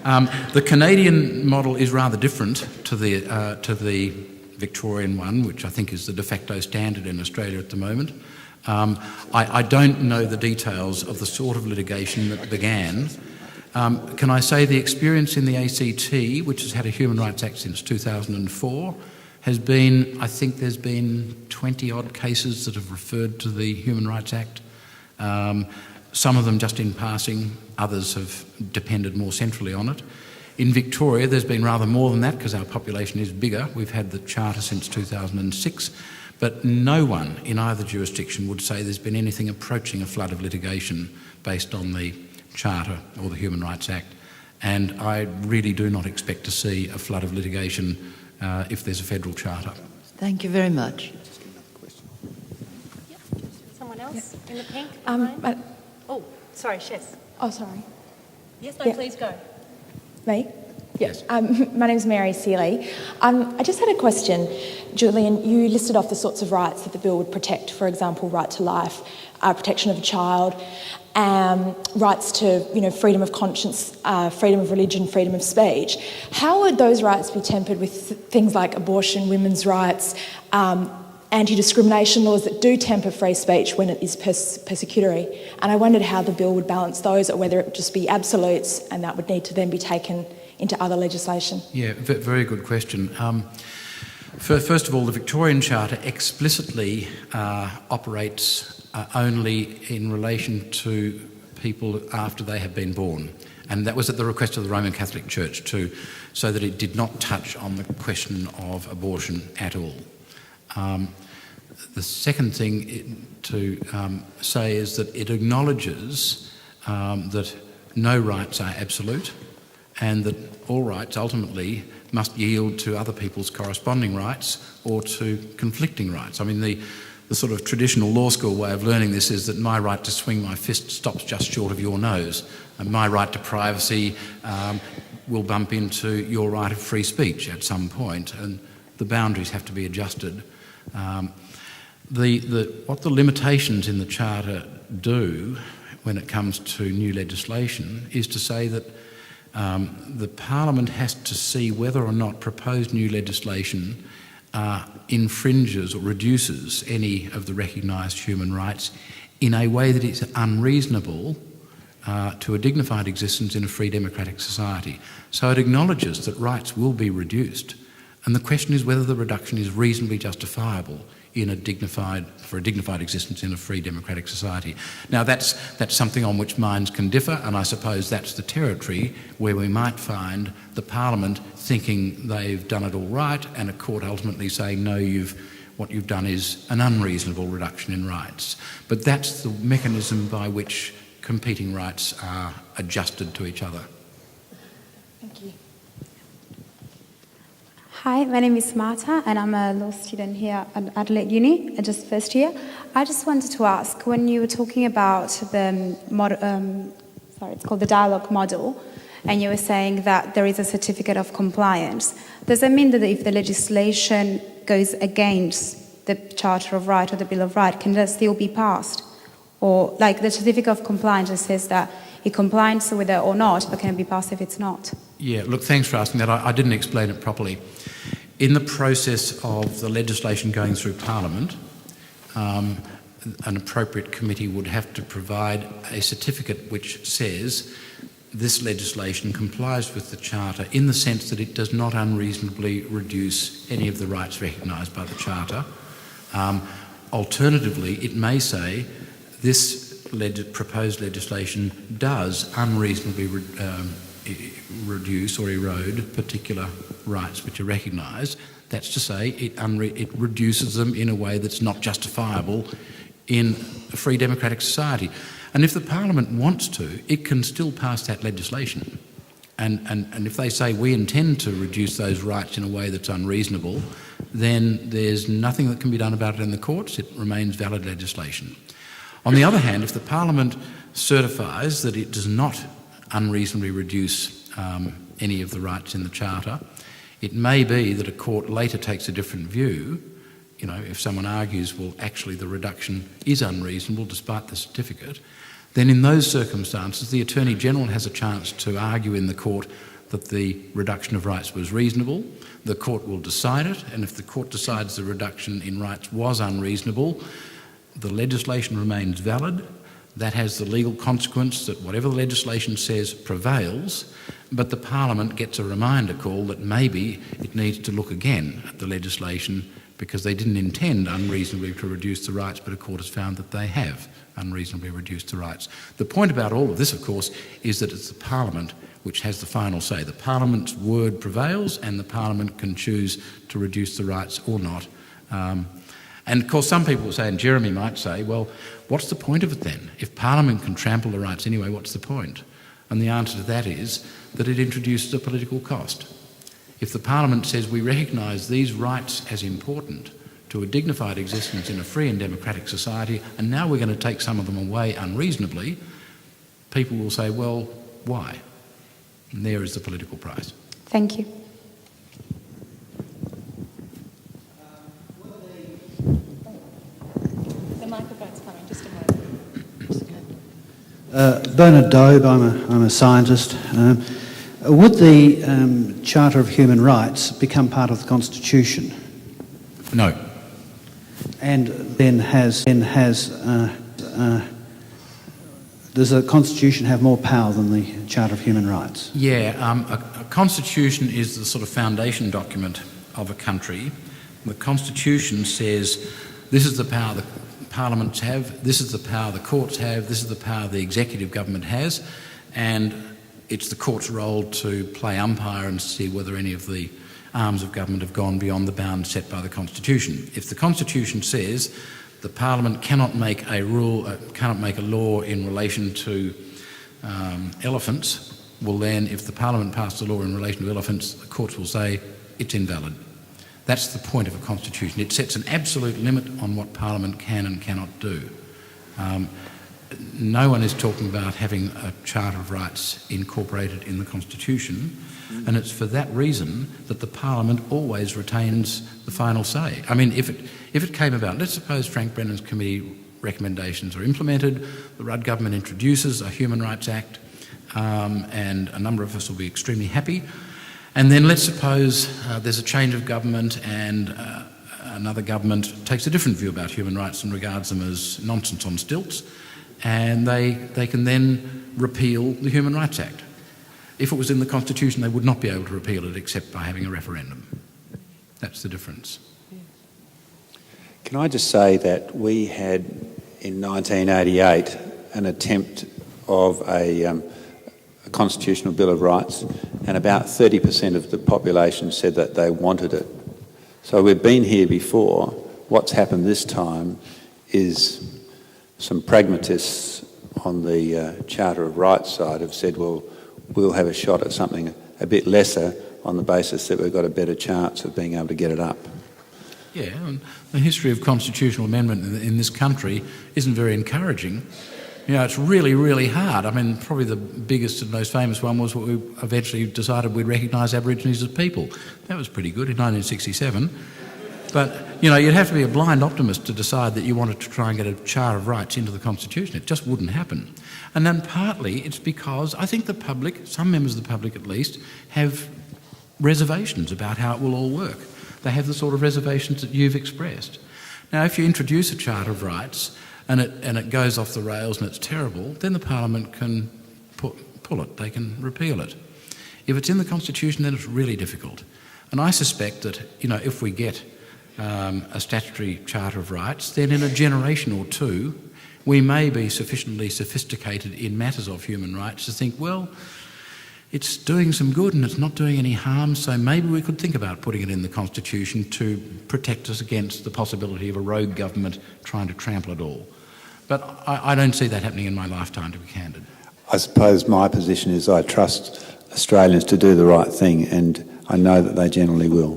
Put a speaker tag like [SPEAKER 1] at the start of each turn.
[SPEAKER 1] The Canadian model is rather different to the Victorian one, which I think is the de facto standard in Australia at the moment. I don't know the details of the sort of litigation that began. Can I say the experience in the ACT, which has had a Human Rights Act since 2004, has been, I think there's been 20-odd cases that have referred to the Human Rights Act. Some of them just in passing, others have depended more centrally on it. In Victoria, there's been rather more than that because our population is bigger. We've had the Charter since 2006, but no one in either jurisdiction would say there's been anything approaching a flood of litigation based on the Charter or the Human Rights Act. And I really do not expect to see a flood of litigation if there's a federal charter.
[SPEAKER 2] Thank you very much.
[SPEAKER 3] Someone else in the pink? Oh, sorry, Shess.
[SPEAKER 4] Oh, sorry.
[SPEAKER 3] Yes, no, please go.
[SPEAKER 4] Me?
[SPEAKER 1] Yes.
[SPEAKER 4] My name's Mary Seeley. I just had a question. Julian, you listed off the sorts of rights that the bill would protect, for example, right to life, protection of a child, rights to, freedom of conscience, freedom of religion, freedom of speech. How would those rights be tempered with things like abortion, women's rights, anti-discrimination laws that do temper free speech when it is persecutory? And I wondered how the bill would balance those, or whether it would just be absolutes and that would need to then be taken into other legislation.
[SPEAKER 1] Yeah, very good question. First of all, the Victorian Charter explicitly operates only in relation to people after they have been born. And that was at the request of the Roman Catholic Church too, so that it did not touch on the question of abortion at all. The second thing to say is that it acknowledges that no rights are absolute and that all rights ultimately must yield to other people's corresponding rights or to conflicting rights. I mean, the sort of traditional law school way of learning this is that my right to swing my fist stops just short of your nose, and my right to privacy will bump into your right of free speech at some point, and the boundaries have to be adjusted. What the limitations in the Charter do when it comes to new legislation is to say that the Parliament has to see whether or not proposed new legislation infringes or reduces any of the recognised human rights in a way that is unreasonable to a dignified existence in a free democratic society. So it acknowledges that rights will be reduced, and the question is whether the reduction is reasonably justifiable for a dignified existence in a free democratic society. Now that's something on which minds can differ, and I suppose that's the territory where we might find the Parliament thinking they've done it all right and a court ultimately saying, no, what you've done is an unreasonable reduction in rights. But that's the mechanism by which competing rights are adjusted to each other.
[SPEAKER 4] Thank you.
[SPEAKER 5] Hi, my name is Marta and I'm a law student here at Adelaide Uni, just first year. I just wanted to ask, when you were talking about the model, it's called the dialogue model, and you were saying that there is a certificate of compliance. Does that mean that if the legislation goes against the Charter of Right or the Bill of Rights, can that still be passed? Or like the certificate of compliance just says that it complies with it or not, but can it be passed if it's not?
[SPEAKER 1] Yeah, look, thanks for asking that. I didn't explain it properly. In the process of the legislation going through Parliament, an appropriate committee would have to provide a certificate which says this legislation complies with the Charter in the sense that it does not unreasonably reduce any of the rights recognised by the Charter. Alternatively, it may say this proposed legislation does unreasonably reduce or erode particular rights which are recognised. That's to say, it reduces them in a way that's not justifiable in a free democratic society. And if the Parliament wants to, it can still pass that legislation. And if they say we intend to reduce those rights in a way that's unreasonable, then there's nothing that can be done about it in the courts. It remains valid legislation. On the other hand, if the Parliament certifies that it does not unreasonably reduce any of the rights in the Charter, it may be that a court later takes a different view. You know, if someone argues, well, actually the reduction is unreasonable despite the certificate, then in those circumstances the Attorney-General has a chance to argue in the court that the reduction of rights was reasonable. The court will decide it, and if the court decides the reduction in rights was unreasonable, the legislation remains valid. That has the legal consequence that whatever the legislation says prevails, but the Parliament gets a reminder call that maybe it needs to look again at the legislation because they didn't intend unreasonably to reduce the rights, but a court has found that they have unreasonably reduced the rights. The point about all of this, of course, is that it's the Parliament which has the final say. The Parliament's word prevails and the Parliament can choose to reduce the rights or not. And of course some people will say, and Jeremy might say, well, what's the point of it then? If Parliament can trample the rights anyway, what's the point? And the answer to that is that it introduces a political cost. If the Parliament says we recognise these rights as important to a dignified existence in a free and democratic society, and now we're going to take some of them away unreasonably, people will say, well, why? And there is the political price.
[SPEAKER 5] Thank you.
[SPEAKER 4] The microphone's coming, just a moment.
[SPEAKER 2] Bernard Dobe, I'm a scientist. Would the Charter of Human Rights become part of the Constitution?
[SPEAKER 1] No.
[SPEAKER 2] And then does the Constitution have more power than the Charter of Human Rights?
[SPEAKER 1] Yeah, a constitution is the sort of foundation document of a country. The Constitution says this is the power the parliaments have, this is the power the courts have, this is the power the executive government has, and it's the court's role to play umpire and see whether any of the arms of government have gone beyond the bounds set by the Constitution. If the Constitution says the Parliament cannot make a law in relation to elephants, well then, if the Parliament passed a law in relation to elephants, the courts will say it's invalid. That's the point of a constitution. It sets an absolute limit on what Parliament can and cannot do. No one is talking about having a Charter of Rights incorporated in the Constitution, and it's for that reason that the Parliament always retains the final say. I mean, if it came about, let's suppose Frank Brennan's committee recommendations are implemented, the Rudd government introduces a Human Rights Act, and a number of us will be extremely happy. And then let's suppose there's a change of government and another government takes a different view about human rights and regards them as nonsense on stilts, and they can then repeal the Human Rights Act. If it was in the Constitution, they would not be able to repeal it except by having a referendum. That's the difference.
[SPEAKER 6] Can I just say that we had in 1988 an attempt of a constitutional Bill of Rights, and about 30% of the population said that they wanted it. So we've been here before. What's happened this time is some pragmatists on the Charter of Rights side have said, well, we'll have a shot at something a bit lesser on the basis that we've got a better chance of being able to get it up.
[SPEAKER 1] Yeah, and the history of constitutional amendment in this country isn't very encouraging. You know, it's really, really hard. I mean, probably the biggest and most famous one was what we eventually decided we'd recognise Aborigines as people. That was pretty good in 1967. But, you know, you'd have to be a blind optimist to decide that you wanted to try and get a Charter of Rights into the Constitution. It just wouldn't happen. And then partly it's because I think the public, some members of the public at least, have reservations about how it will all work. They have the sort of reservations that you've expressed. Now, if you introduce a Charter of Rights and it goes off the rails and it's terrible, then the Parliament can pull it, they can repeal it. If it's in the Constitution, then it's really difficult. And I suspect that, you know, if we get a statutory Charter of Rights, then in a generation or two, we may be sufficiently sophisticated in matters of human rights to think, well, it's doing some good and it's not doing any harm, so maybe we could think about putting it in the Constitution to protect us against the possibility of a rogue government trying to trample it all. But I don't see that happening in my lifetime, to be candid.
[SPEAKER 6] I suppose my position is I trust Australians to do the right thing, and I know that they generally will.